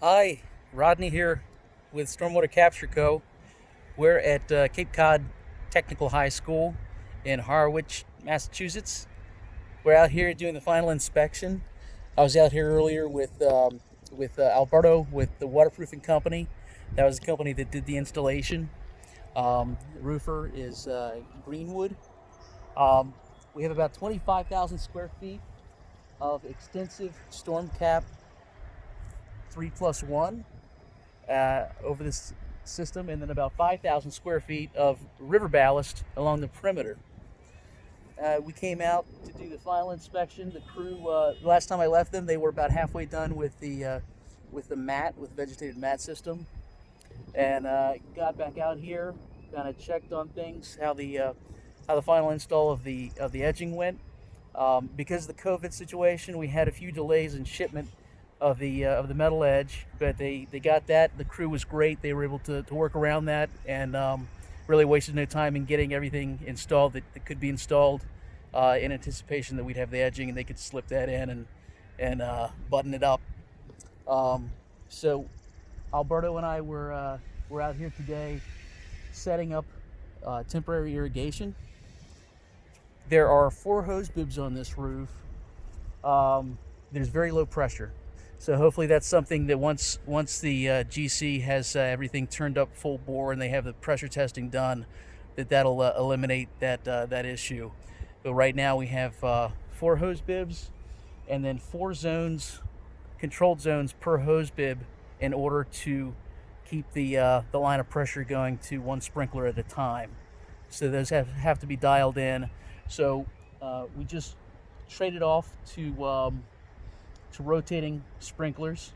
Hi, Rodney here with Stormwater Capture Co. We're at Cape Cod Technical High School in Harwich, Massachusetts. We're out here doing the final inspection. I was out here earlier with Alberto with the waterproofing company. That was the company that did the installation. The roofer is Greenwood. Um, we have about 25,000 square feet of extensive StormCap 3+1 over this system, and then about 5,000 square feet of river ballast along the perimeter. We came out to do the final inspection. The crew, last time I left them, they were about halfway done with the mat, with the vegetated mat system, and got back out here, kind of checked on things, how the final install of the edging went. Because of the COVID situation, we had a few delays in shipment of the metal edge, but they got that. The crew was great. They were able to work around that, and really wasted no time in getting everything installed that could be installed in anticipation that we'd have the edging and they could slip that in and button it up. So Alberto and I were out here today setting up temporary irrigation. There are 4 hose bibs on this roof. There's very low pressure. So hopefully that's something that once the GC has everything turned up full bore and they have the pressure testing done, that'll eliminate that issue. But right now we have 4 hose bibs and then 4 controlled zones per hose bib in order to keep the line of pressure going to 1 sprinkler at a time. So those have to be dialed in. So we just traded off to rotating sprinklers,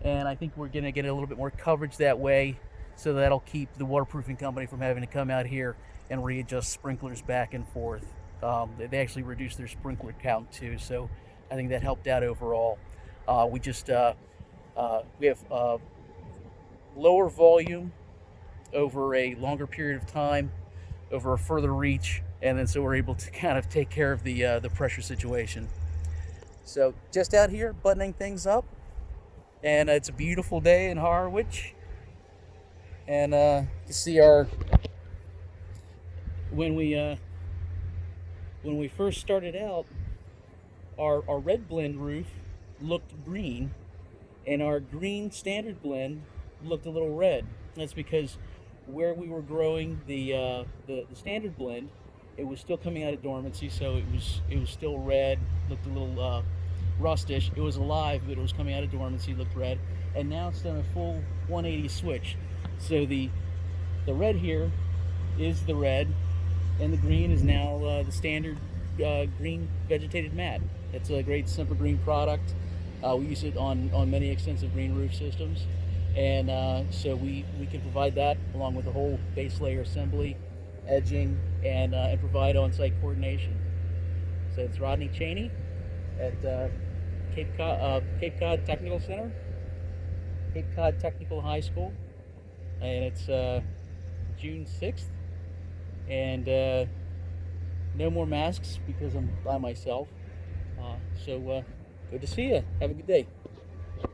and I think we're going to get a little bit more coverage that way, so that'll keep the waterproofing company from having to come out here and readjust sprinklers back and forth. They actually reduced their sprinkler count too, so I think that helped out overall. We have lower volume over a longer period of time, over a further reach, and then so we're able to kind of take care of the pressure situation. So just out here buttoning things up, and it's a beautiful day in Harwich. And you see when we first started out, our red blend roof looked green, and our green standard blend looked a little red. That's because where we were growing the standard blend, it was still coming out of dormancy, so it was still red, looked a little rustish. It was alive, but it was coming out of dormancy, looked red, and now it's done a full 180 switch. So the red here is the red, and the green is now the standard green vegetated mat. It's a great simple green product. We use it on many extensive green roof systems, and so we can provide that along with the whole base layer assembly, edging, and provide on-site coordination. So it's Rodney Cheney at Cape Cod Technical Center, Cape Cod Technical High School, and it's June 6th, and no more masks because I'm by myself. So good to see you. Have a good day.